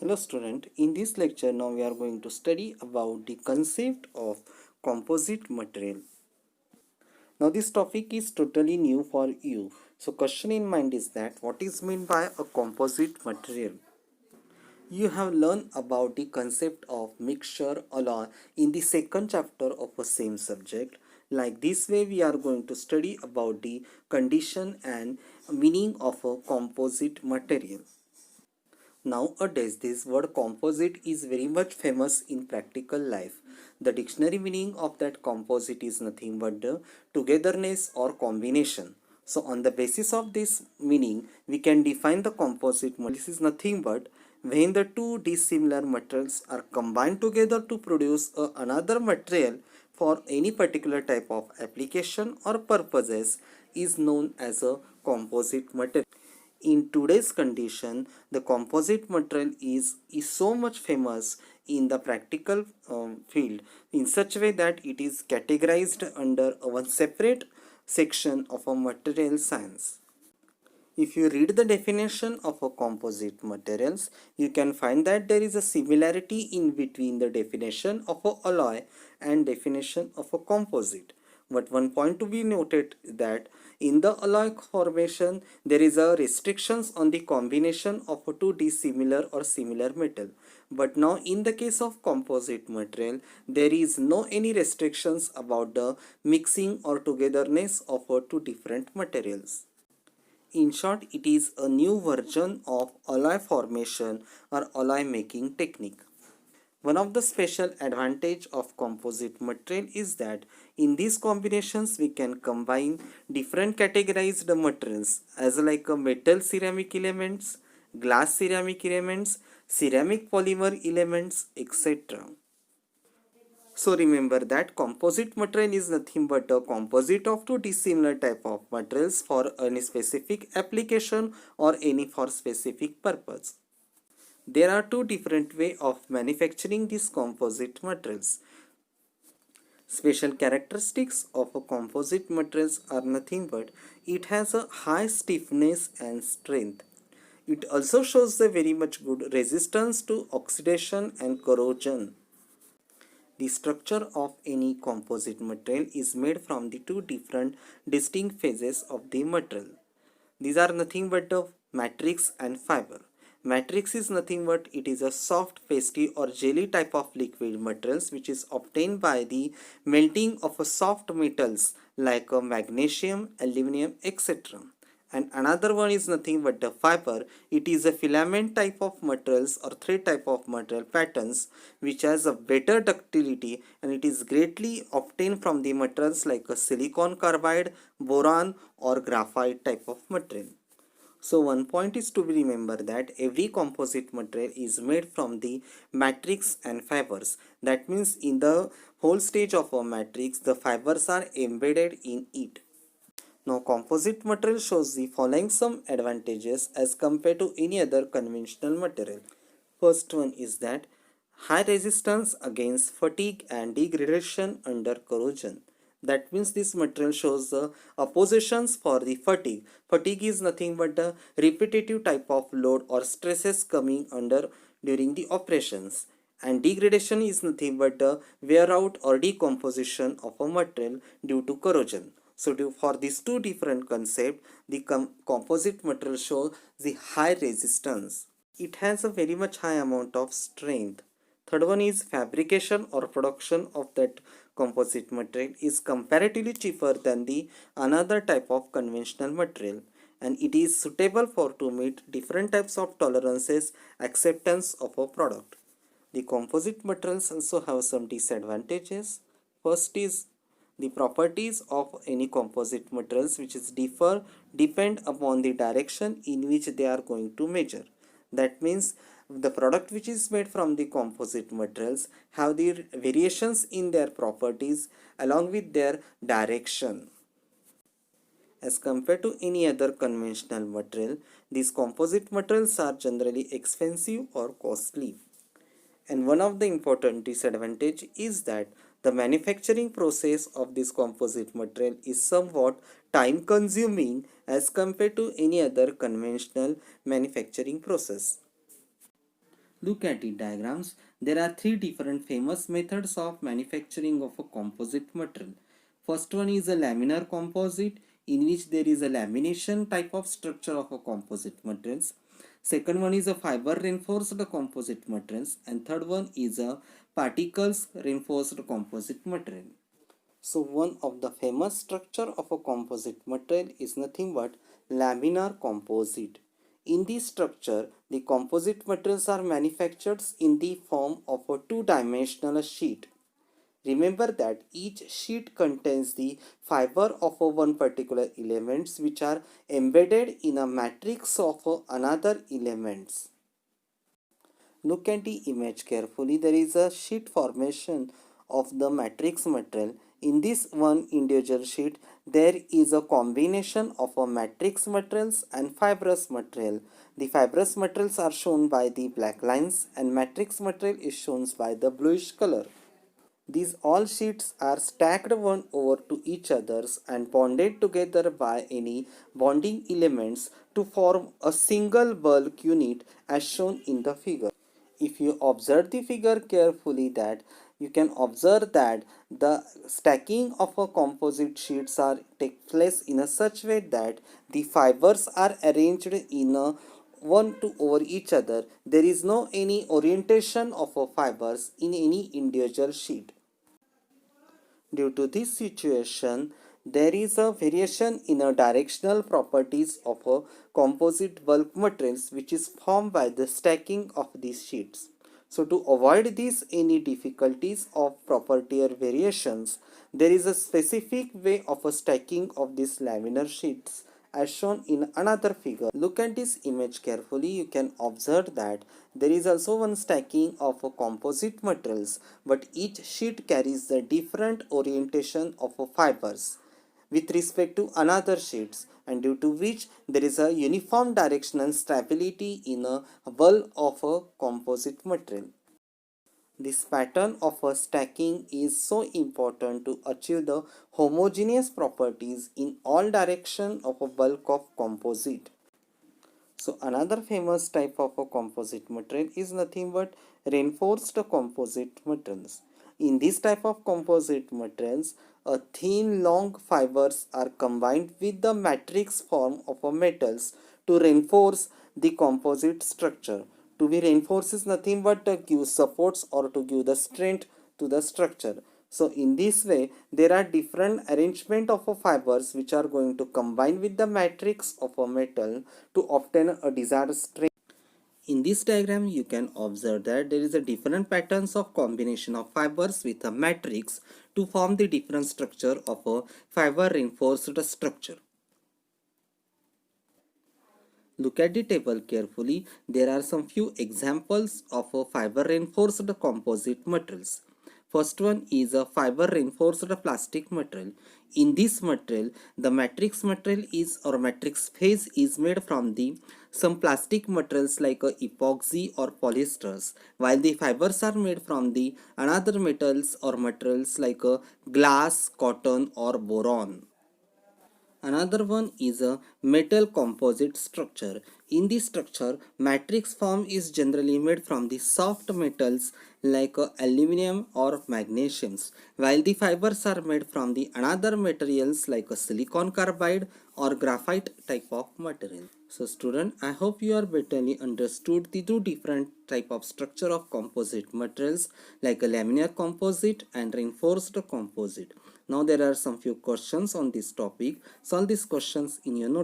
Hello student, in this lecture now we are going to study about the concept of composite material. Now this topic is totally new for you. So question in mind is that what is meant by a composite material? You have learned about the concept of mixture alloy in the second chapter of a same subject. Like this way we are going to study about the condition and meaning of a composite material. Nowadays, this word composite is very much famous in practical life. The dictionary meaning of that composite is nothing but the togetherness or combination. So, on the basis of this meaning, we can define the composite material. This is nothing but when the two dissimilar materials are combined together to produce another material for any particular type of application or purposes is known as a composite material. In today's condition, the composite material is so much famous in the practical field in such a way that it is categorized under one separate section of a material science. If you read the definition of a composite materials, you can find that there is a similarity in between the definition of a alloy and definition of a composite. But one point to be noted that in the alloy formation, there is a restrictions on the combination of two dissimilar or similar metal. But now in the case of composite material, there is no any restrictions about the mixing or togetherness of two different materials. In short, it is a new version of alloy formation or alloy making technique. One of the special advantage of composite material is that in these combinations we can combine different categorized materials as like a metal ceramic elements, glass ceramic elements, ceramic polymer elements, etc. So remember that composite material is nothing but a composite of two dissimilar type of materials for any specific application or any for specific purpose. There are two different way of manufacturing these composite materials. Special characteristics of a composite materials are nothing but it has a high stiffness and strength. It also shows a very much good resistance to oxidation and corrosion. The structure of any composite material is made from the two different distinct phases of the material. These are nothing but the matrix and fiber. Matrix is nothing but it is a soft, pasty or jelly type of liquid materials which is obtained by the melting of a soft metals like a magnesium, aluminum, etc. And another one is nothing but the fiber. It is a filament type of materials or thread type of material patterns which has a better ductility, and it is greatly obtained from the materials like a silicon carbide, boron or graphite type of material. So one point is to be remember that every composite material is made from the matrix and fibers. That means in the whole stage of a matrix, the fibers are embedded in it. Now composite material shows the following some advantages as compared to any other conventional material. First one is that high resistance against fatigue and degradation under corrosion. That means this material shows the oppositions for the fatigue. Fatigue is nothing but a repetitive type of load or stresses coming under during the operations. And degradation is nothing but the wear out or decomposition of a material due to corrosion. So for these two different concepts, the composite material shows the high resistance. It has a very much high amount of strength. Third one is fabrication or production of that composite material is comparatively cheaper than the another type of conventional material, and it is suitable for to meet different types of tolerances acceptance of a product. The composite materials also have some disadvantages. First is the properties of any composite materials which is depend upon the direction in which they are going to measure. That means the product which is made from the composite materials have the variations in their properties along with their direction. As compared to any other conventional material, these composite materials are generally expensive or costly. And one of the important disadvantage is that the manufacturing process of this composite material is somewhat time consuming as compared to any other conventional manufacturing process. Look at the diagrams. There are three different famous methods of manufacturing of a composite material. First one is a laminar composite, in which there is a lamination type of structure of a composite materials. Second one is a fiber reinforced composite materials, and third one is a particles reinforced composite material. So one of the famous structure of a composite material is nothing but laminar composite. In this structure, the composite materials are manufactured in the form of a two-dimensional sheet. Remember that each sheet contains the fiber of a one particular elements which are embedded in a matrix of another elements. Look at the image carefully. There is a sheet formation of the matrix material. In this one individual sheet, there is a combination of a matrix materials and fibrous material. The fibrous materials are shown by the black lines and matrix material is shown by the bluish color. These all sheets are stacked one over to each others and bonded together by any bonding elements to form a single bulk unit as shown in the figure. If you observe the figure carefully, that you can observe that the stacking of a composite sheets are take place in a such way that the fibers are arranged in a one to over each other. There is no any orientation of a fibers in any individual sheet. Due to this situation, there is a variation in the directional properties of a composite bulk materials which is formed by the stacking of these sheets. So to avoid these any difficulties of property or variations, there is a specific way of a stacking of these laminar sheets as shown in another figure. Look at this image carefully. You can observe that there is also one stacking of composite materials, but each sheet carries the different orientation of fibers with respect to another sheets, and due to which there is a uniform directional stability in a bulk of a composite material. This pattern of a stacking is so important to achieve the homogeneous properties in all direction of a bulk of composite. So another famous type of a composite material is nothing but reinforced composite materials. In this type of composite materials, a thin long fibers are combined with the matrix form of a metals to reinforce the composite structure. To be reinforced is nothing but to give supports or to give the strength to the structure. So in this way, there are different arrangement of fibers which are going to combine with the matrix of a metal to obtain a desired strength. In this diagram, you can observe that there is a different patterns of combination of fibers with a matrix to form the different structure of a fiber reinforced structure. Look at the table carefully. There are some few examples of a fiber reinforced composite materials. First one is a fiber reinforced plastic material. In this material, the matrix material is or matrix phase is made from the some plastic materials like epoxy or polyesters, while the fibers are made from the another metals or materials like glass, cotton or boron. Another one is a metal composite structure. In this structure, matrix form is generally made from the soft metals like aluminum or magnesiums, while the fibers are made from the another materials like silicon carbide or graphite type of material. So student, I hope you are betterly understood the two different type of structure of composite materials like a laminar composite and reinforced composite. Now there are some few questions on this topic. Solve these questions in your note.